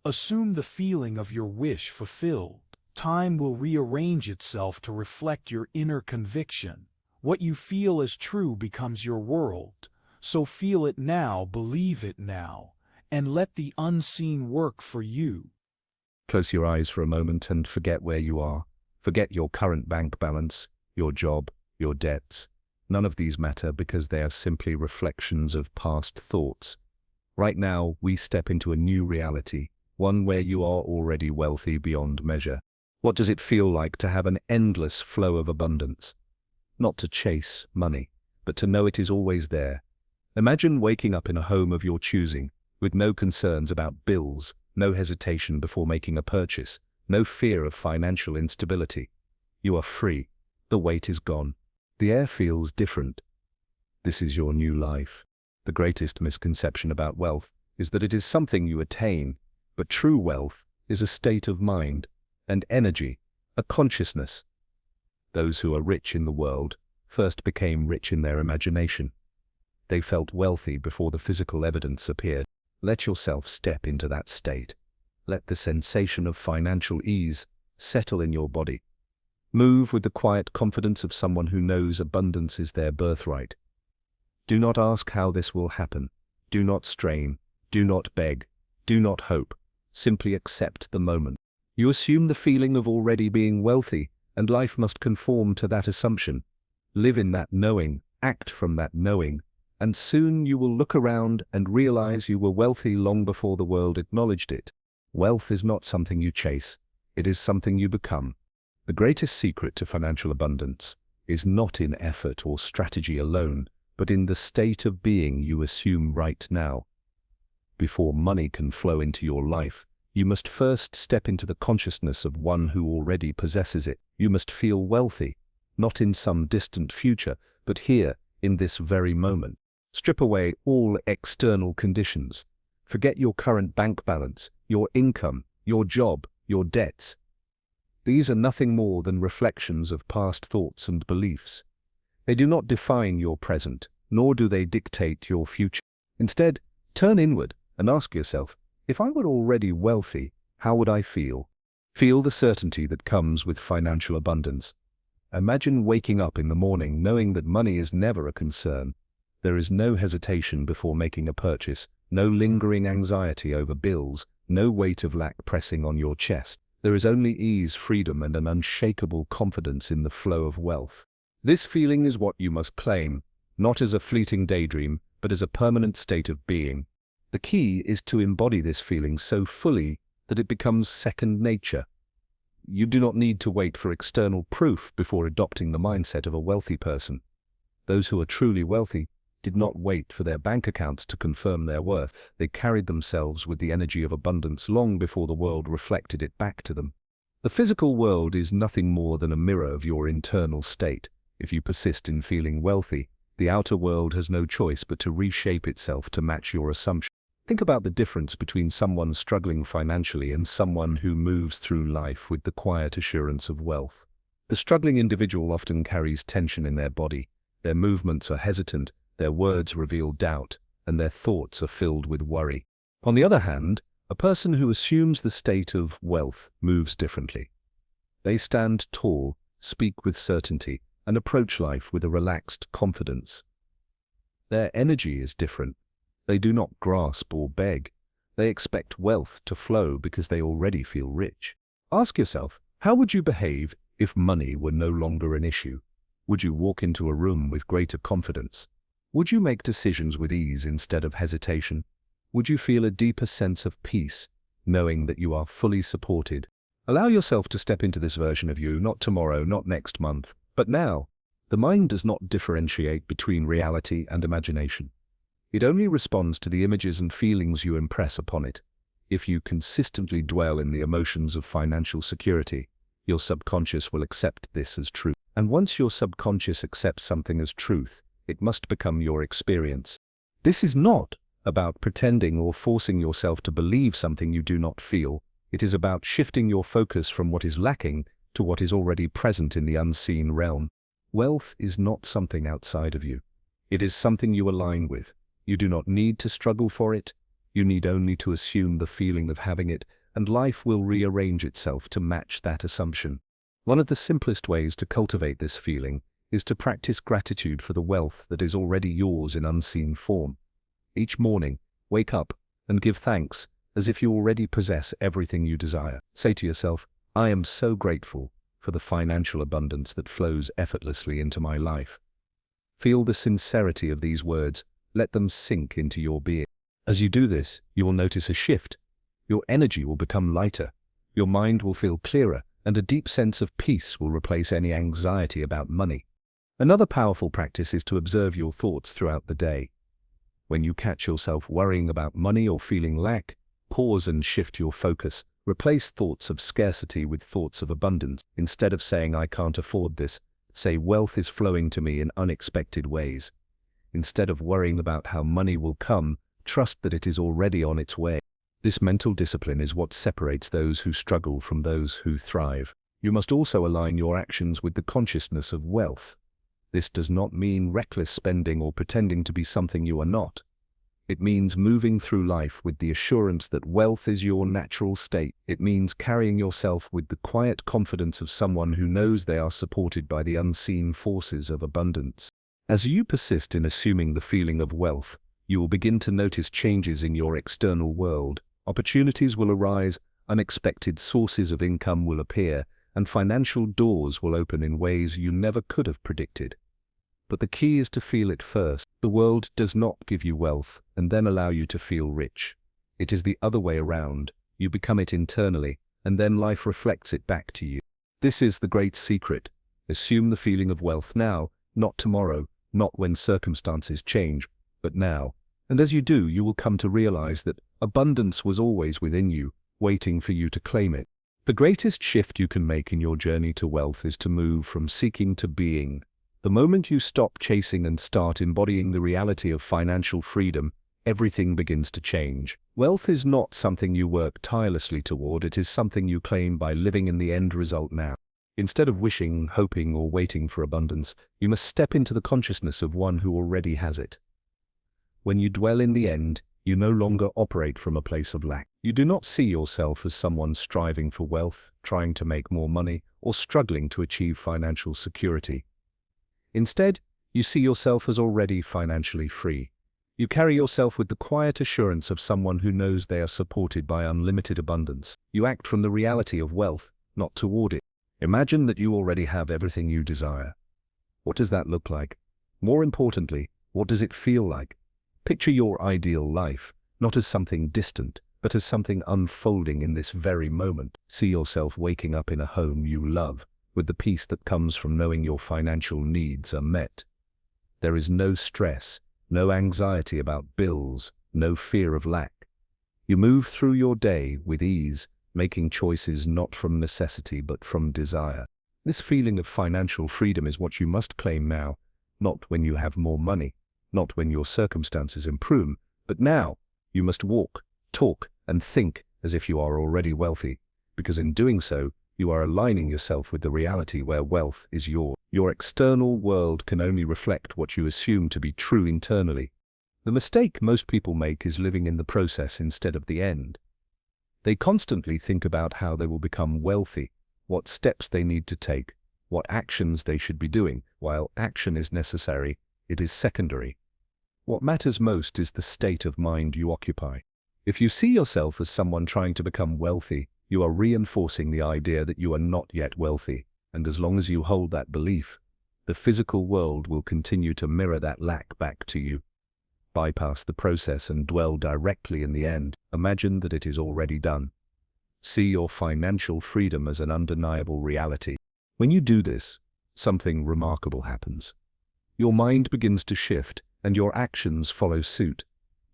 Assume the feeling of your wish fulfilled. Time will rearrange itself to reflect your inner conviction. What you feel as true becomes your world. So feel it now, believe it now, and let the unseen work for you. Close your eyes for a moment and forget where you are. Forget your current bank balance, your job, your debts. None of these matter because they are simply reflections of past thoughts. Right now, we step into a new reality, one where you are already wealthy beyond measure. What does it feel like to have an endless flow of abundance? Not to chase money, but to know it is always there. Imagine waking up in a home of your choosing, with no concerns about bills, no hesitation before making a purchase, no fear of financial instability. You are free. The weight is gone. The air feels different. This is your new life. The greatest misconception about wealth is that it is something you attain, but true wealth is a state of mind, and energy, a consciousness. Those who are rich in the world first became rich in their imagination. They felt wealthy before the physical evidence appeared. Let yourself step into that state. Let the sensation of financial ease settle in your body. Move with the quiet confidence of someone who knows abundance is their birthright. Do not ask how this will happen. Do not strain. Do not beg. Do not hope. Simply accept the moment. You assume the feeling of already being wealthy, and life must conform to that assumption. Live in that knowing, act from that knowing, and soon you will look around and realize you were wealthy long before the world acknowledged it. Wealth is not something you chase. It is something you become. The greatest secret to financial abundance is not in effort or strategy alone, but in the state of being you assume right now. Before money can flow into your life, you must first step into the consciousness of one who already possesses it. You must feel wealthy, not in some distant future, but here, in this very moment. Strip away all external conditions. Forget your current bank balance, your income, your job, your debts. These are nothing more than reflections of past thoughts and beliefs. They do not define your present, nor do they dictate your future. Instead, turn inward and ask yourself, if I were already wealthy, how would I feel? Feel the certainty that comes with financial abundance. Imagine waking up in the morning knowing that money is never a concern. There is no hesitation before making a purchase, no lingering anxiety over bills, no weight of lack pressing on your chest. There is only ease, freedom, and an unshakable confidence in the flow of wealth. This feeling is what you must claim, not as a fleeting daydream, but as a permanent state of being. The key is to embody this feeling so fully that it becomes second nature. You do not need to wait for external proof before adopting the mindset of a wealthy person. Those who are truly wealthy did not wait for their bank accounts to confirm their worth. They carried themselves with the energy of abundance long before the world reflected it back to them. The physical world is nothing more than a mirror of your internal state. If you persist in feeling wealthy, the outer world has no choice but to reshape itself to match your assumption. Think about the difference between someone struggling financially and someone who moves through life with the quiet assurance of wealth. The struggling individual often carries tension in their body. Their movements are hesitant, their words reveal doubt, and their thoughts are filled with worry. On the other hand, a person who assumes the state of wealth moves differently. They stand tall, speak with certainty, and approach life with a relaxed confidence. Their energy is different. They do not grasp or beg. They expect wealth to flow because they already feel rich. Ask yourself, how would you behave if money were no longer an issue? Would you walk into a room with greater confidence? Would you make decisions with ease instead of hesitation? Would you feel a deeper sense of peace, knowing that you are fully supported? Allow yourself to step into this version of you, not tomorrow, not next month, but now. The mind does not differentiate between reality and imagination. It only responds to the images and feelings you impress upon it. If you consistently dwell in the emotions of financial security, your subconscious will accept this as truth. And once your subconscious accepts something as truth, it must become your experience. This is not about pretending or forcing yourself to believe something you do not feel. It is about shifting your focus from what is lacking to what is already present in the unseen realm. Wealth is not something outside of you. It is something you align with. You do not need to struggle for it. You need only to assume the feeling of having it, and life will rearrange itself to match that assumption. One of the simplest ways to cultivate this feeling is to practice gratitude for the wealth that is already yours in unseen form. Each morning, wake up and give thanks as if you already possess everything you desire. Say to yourself, I am so grateful for the financial abundance that flows effortlessly into my life. Feel the sincerity of these words. Let them sink into your being. As you do this, you will notice a shift. Your energy will become lighter. Your mind will feel clearer, and a deep sense of peace will replace any anxiety about money. Another powerful practice is to observe your thoughts throughout the day. When you catch yourself worrying about money or feeling lack, pause and shift your focus. Replace thoughts of scarcity with thoughts of abundance. Instead of saying, I can't afford this, say, wealth is flowing to me in unexpected ways. Instead of worrying about how money will come, trust that it is already on its way. This mental discipline is what separates those who struggle from those who thrive. You must also align your actions with the consciousness of wealth. This does not mean reckless spending or pretending to be something you are not. It means moving through life with the assurance that wealth is your natural state. It means carrying yourself with the quiet confidence of someone who knows they are supported by the unseen forces of abundance. As you persist in assuming the feeling of wealth, you will begin to notice changes in your external world. Opportunities will arise, unexpected sources of income will appear, and financial doors will open in ways you never could have predicted. But the key is to feel it first. The world does not give you wealth and then allow you to feel rich. It is the other way around. You become it internally, and then life reflects it back to you. This is the great secret. Assume the feeling of wealth now, not tomorrow, not when circumstances change, but now. And as you do, you will come to realize that abundance was always within you, waiting for you to claim it. The greatest shift you can make in your journey to wealth is to move from seeking to being. The moment you stop chasing and start embodying the reality of financial freedom, everything begins to change. Wealth is not something you work tirelessly toward, it is something you claim by living in the end result now. Instead of wishing, hoping, or waiting for abundance, you must step into the consciousness of one who already has it. When you dwell in the end, you no longer operate from a place of lack. You do not see yourself as someone striving for wealth, trying to make more money, or struggling to achieve financial security. Instead, you see yourself as already financially free. You carry yourself with the quiet assurance of someone who knows they are supported by unlimited abundance. You act from the reality of wealth, not toward it. Imagine that you already have everything you desire. What does that look like? More importantly, what does it feel like? Picture your ideal life, not as something distant, but as something unfolding in this very moment. See yourself waking up in a home you love, with the peace that comes from knowing your financial needs are met. There is no stress, no anxiety about bills, no fear of lack. You move through your day with ease, making choices not from necessity but from desire. This feeling of financial freedom is what you must claim now, not when you have more money, not when your circumstances improve, but now. You must walk, talk, and think as if you are already wealthy, because in doing so, you are aligning yourself with the reality where wealth is yours. Your external world can only reflect what you assume to be true internally. The mistake most people make is living in the process instead of the end. They constantly think about how they will become wealthy, what steps they need to take, what actions they should be doing. While action is necessary, it is secondary. What matters most is the state of mind you occupy. If you see yourself as someone trying to become wealthy, you are reinforcing the idea that you are not yet wealthy, and as long as you hold that belief, the physical world will continue to mirror that lack back to you. Bypass the process and dwell directly in the end. Imagine that it is already done. See your financial freedom as an undeniable reality. When you do this, something remarkable happens. Your mind begins to shift, and your actions follow suit.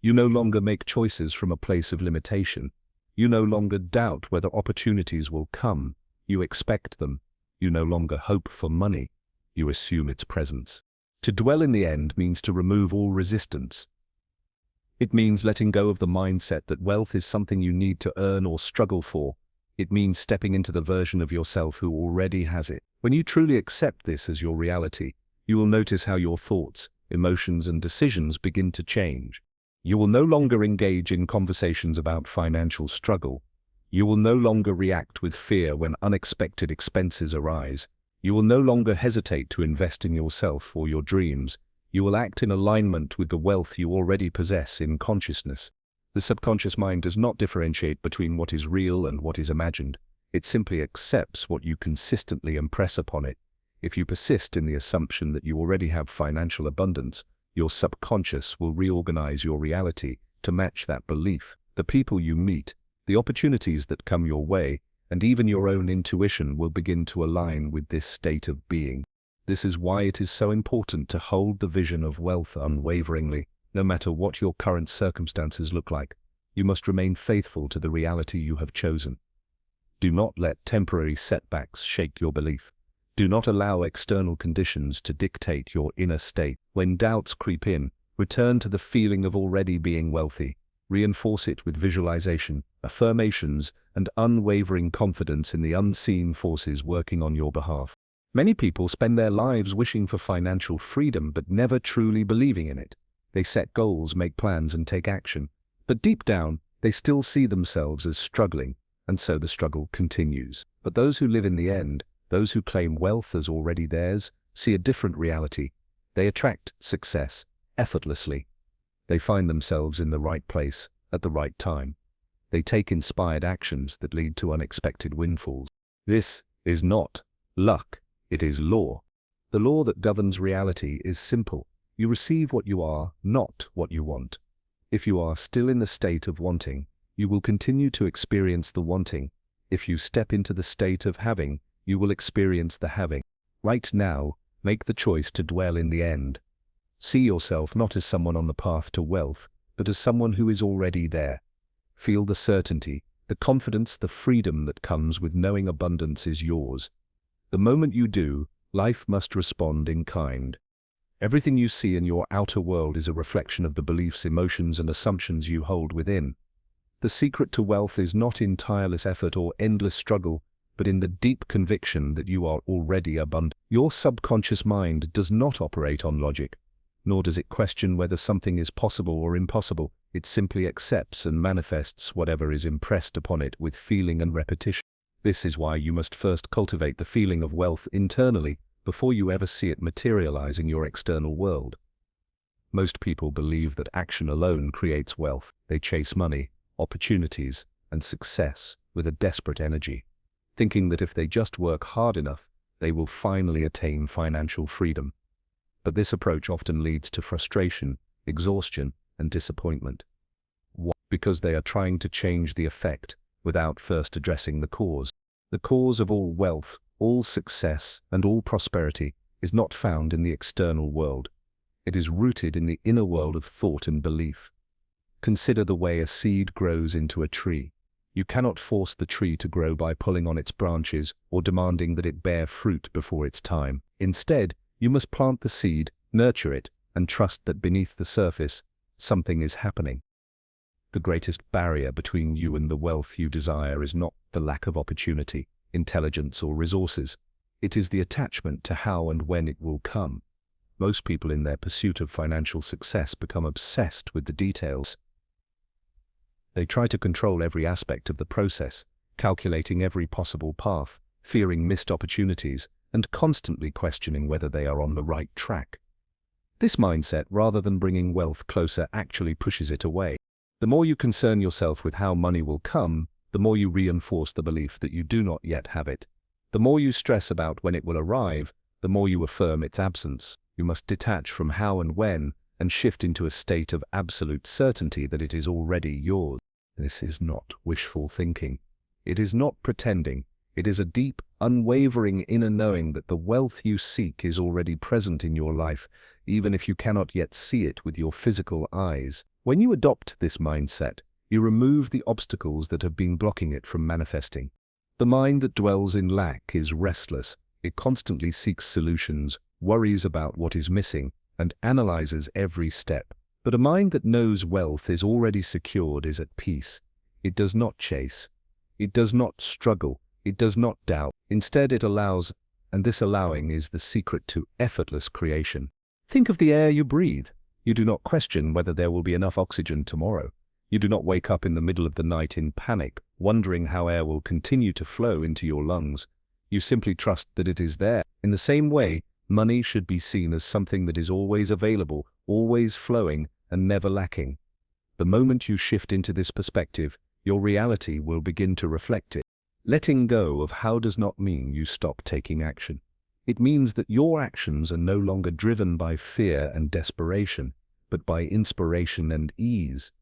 You no longer make choices from a place of limitation. You no longer doubt whether opportunities will come. You expect them. You no longer hope for money. You assume its presence. To dwell in the end means to remove all resistance. It means letting go of the mindset that wealth is something you need to earn or struggle for. It means stepping into the version of yourself who already has it. When you truly accept this as your reality, you will notice how your thoughts, emotions, and decisions begin to change. You will no longer engage in conversations about financial struggle. You will no longer react with fear when unexpected expenses arise. You will no longer hesitate to invest in yourself or your dreams. You will act in alignment with the wealth you already possess in consciousness. The subconscious mind does not differentiate between what is real and what is imagined. It simply accepts what you consistently impress upon it. If you persist in the assumption that you already have financial abundance, your subconscious will reorganize your reality to match that belief. The people you meet, the opportunities that come your way, and even your own intuition will begin to align with this state of being. This is why it is so important to hold the vision of wealth unwaveringly. No matter what your current circumstances look like, you must remain faithful to the reality you have chosen. Do not let temporary setbacks shake your belief. Do not allow external conditions to dictate your inner state. When doubts creep in, return to the feeling of already being wealthy. Reinforce it with visualization, affirmations, and unwavering confidence in the unseen forces working on your behalf. Many people spend their lives wishing for financial freedom but never truly believing in it. They set goals, make plans, and take action. But deep down, they still see themselves as struggling, and so the struggle continues. But those who live in the end, those who claim wealth as already theirs, see a different reality. They attract success effortlessly. They find themselves in the right place at the right time. They take inspired actions that lead to unexpected windfalls. This is not luck, it is law. The law that governs reality is simple. You receive what you are, not what you want. If you are still in the state of wanting, you will continue to experience the wanting. If you step into the state of having, you will experience the having. Right now, make the choice to dwell in the end. See yourself not as someone on the path to wealth, but as someone who is already there. Feel the certainty, the confidence, the freedom that comes with knowing abundance is yours. The moment you do, life must respond in kind. Everything you see in your outer world is a reflection of the beliefs, emotions, and assumptions you hold within. The secret to wealth is not in tireless effort or endless struggle, but in the deep conviction that you are already abundant. Your subconscious mind does not operate on logic, nor does it question whether something is possible or impossible. It simply accepts and manifests whatever is impressed upon it with feeling and repetition. This is why you must first cultivate the feeling of wealth internally before you ever see it materialize in your external world. Most people believe that action alone creates wealth. They chase money, opportunities, and success with a desperate energy, thinking that if they just work hard enough, they will finally attain financial freedom. But this approach often leads to frustration, exhaustion, and disappointment. Why? Because they are trying to change the effect without first addressing the cause. The cause of all wealth, all success, and all prosperity is not found in the external world. It is rooted in the inner world of thought and belief. Consider the way a seed grows into a tree. You cannot force the tree to grow by pulling on its branches or demanding that it bear fruit before its time. Instead, you must plant the seed, nurture it, and trust that beneath the surface, something is happening. The greatest barrier between you and the wealth you desire is not the lack of opportunity, intelligence, or resources. It is the attachment to how and when it will come. Most people in their pursuit of financial success become obsessed with the details. They try to control every aspect of the process, calculating every possible path, fearing missed opportunities, and constantly questioning whether they are on the right track. This mindset, rather than bringing wealth closer, actually pushes it away. The more you concern yourself with how money will come, the more you reinforce the belief that you do not yet have it. The more you stress about when it will arrive, the more you affirm its absence. You must detach from how and when and shift into a state of absolute certainty that it is already yours. This is not wishful thinking. It is not pretending. It is a deep, unwavering inner knowing that the wealth you seek is already present in your life, even if you cannot yet see it with your physical eyes. When you adopt this mindset, you remove the obstacles that have been blocking it from manifesting. The mind that dwells in lack is restless. It constantly seeks solutions, worries about what is missing, and analyzes every step. But a mind that knows wealth is already secured is at peace. It does not chase. It does not struggle. It does not doubt. Instead, it allows, and this allowing is the secret to effortless creation. Think of the air you breathe. You do not question whether there will be enough oxygen tomorrow. You do not wake up in the middle of the night in panic, wondering how air will continue to flow into your lungs. You simply trust that it is there. In the same way, money should be seen as something that is always available, always flowing, and never lacking. The moment you shift into this perspective, your reality will begin to reflect it. Letting go of how does not mean you stop taking action. It means that your actions are no longer driven by fear and desperation, but by inspiration and ease.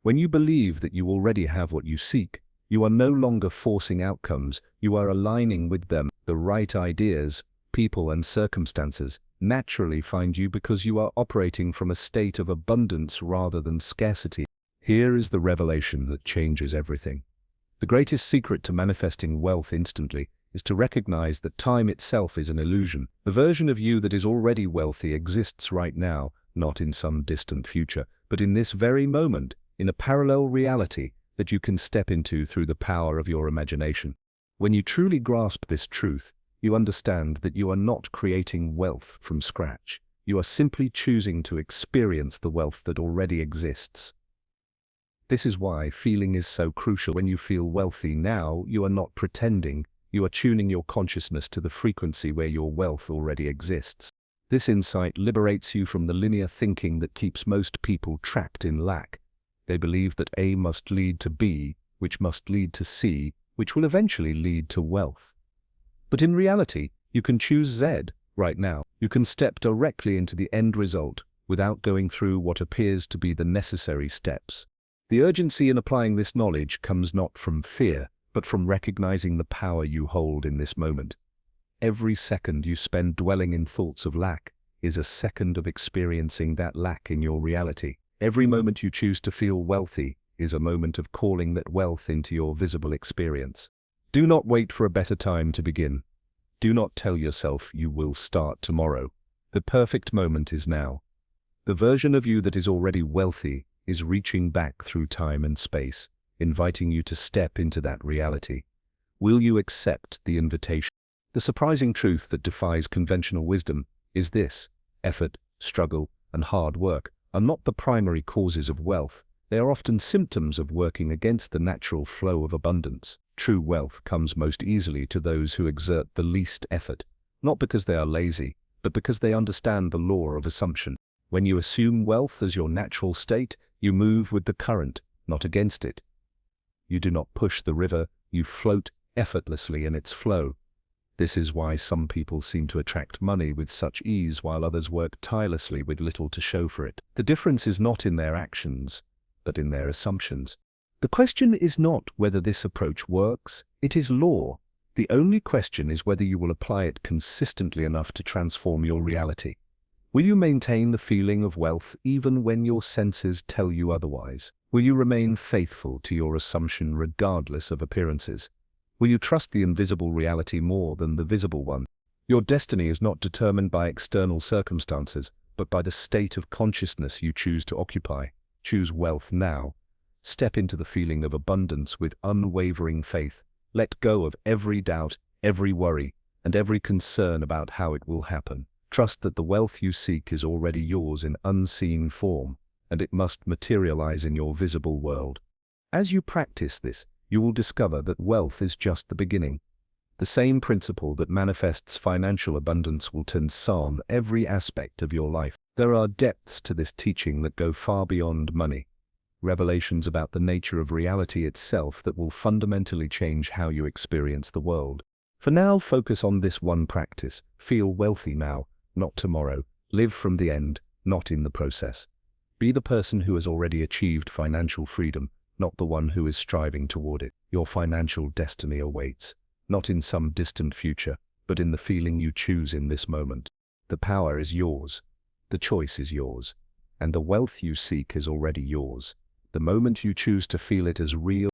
When you believe that you already have what you seek, you are no longer forcing outcomes, you are aligning with them. The right ideas, people and circumstances naturally find you because you are operating from a state of abundance rather than scarcity. Here is the revelation that changes everything. The greatest secret to manifesting wealth instantly is to recognize that time itself is an illusion. The version of you that is already wealthy exists right now, not in some distant future, but in this very moment, in a parallel reality that you can step into through the power of your imagination. When you truly grasp this truth, you understand that you are not creating wealth from scratch. You are simply choosing to experience the wealth that already exists. This is why feeling is so crucial. When you feel wealthy now, you are not pretending. You are tuning your consciousness to the frequency where your wealth already exists. This insight liberates you from the linear thinking that keeps most people trapped in lack. They believe that A must lead to B, which must lead to C, which will eventually lead to wealth. But in reality, you can choose Z right now. You can step directly into the end result without going through what appears to be the necessary steps. The urgency in applying this knowledge comes not from fear, but from recognizing the power you hold in this moment. Every second you spend dwelling in thoughts of lack is a second of experiencing that lack in your reality. Every moment you choose to feel wealthy is a moment of calling that wealth into your visible experience. Do not wait for a better time to begin. Do not tell yourself you will start tomorrow. The perfect moment is now. The version of you that is already wealthy is reaching back through time and space, inviting you to step into that reality. Will you accept the invitation? The surprising truth that defies conventional wisdom is this: effort, struggle, and hard work are not the primary causes of wealth. They are often symptoms of working against the natural flow of abundance. True wealth comes most easily to those who exert the least effort, not because they are lazy, but because they understand the law of assumption. When you assume wealth as your natural state, you move with the current, not against it. You do not push the river, you float effortlessly in its flow. This is why some people seem to attract money with such ease while others work tirelessly with little to show for it. The difference is not in their actions, but in their assumptions. The question is not whether this approach works, it is law. The only question is whether you will apply it consistently enough to transform your reality. Will you maintain the feeling of wealth even when your senses tell you otherwise? Will you remain faithful to your assumption regardless of appearances? Will you trust the invisible reality more than the visible one? Your destiny is not determined by external circumstances, but by the state of consciousness you choose to occupy. Choose wealth now. Step into the feeling of abundance with unwavering faith. Let go of every doubt, every worry, and every concern about how it will happen. Trust that the wealth you seek is already yours in unseen form, and it must materialize in your visible world. As you practice this, you will discover that wealth is just the beginning. The same principle that manifests financial abundance will transform every aspect of your life. There are depths to this teaching that go far beyond money. Revelations about the nature of reality itself that will fundamentally change how you experience the world. For now, focus on this one practice. Feel wealthy now, not tomorrow. Live from the end, not in the process. Be the person who has already achieved financial freedom, not the one who is striving toward it. Your financial destiny awaits, not in some distant future, but in the feeling you choose in this moment. The power is yours, the choice is yours, and the wealth you seek is already yours. The moment you choose to feel it as real,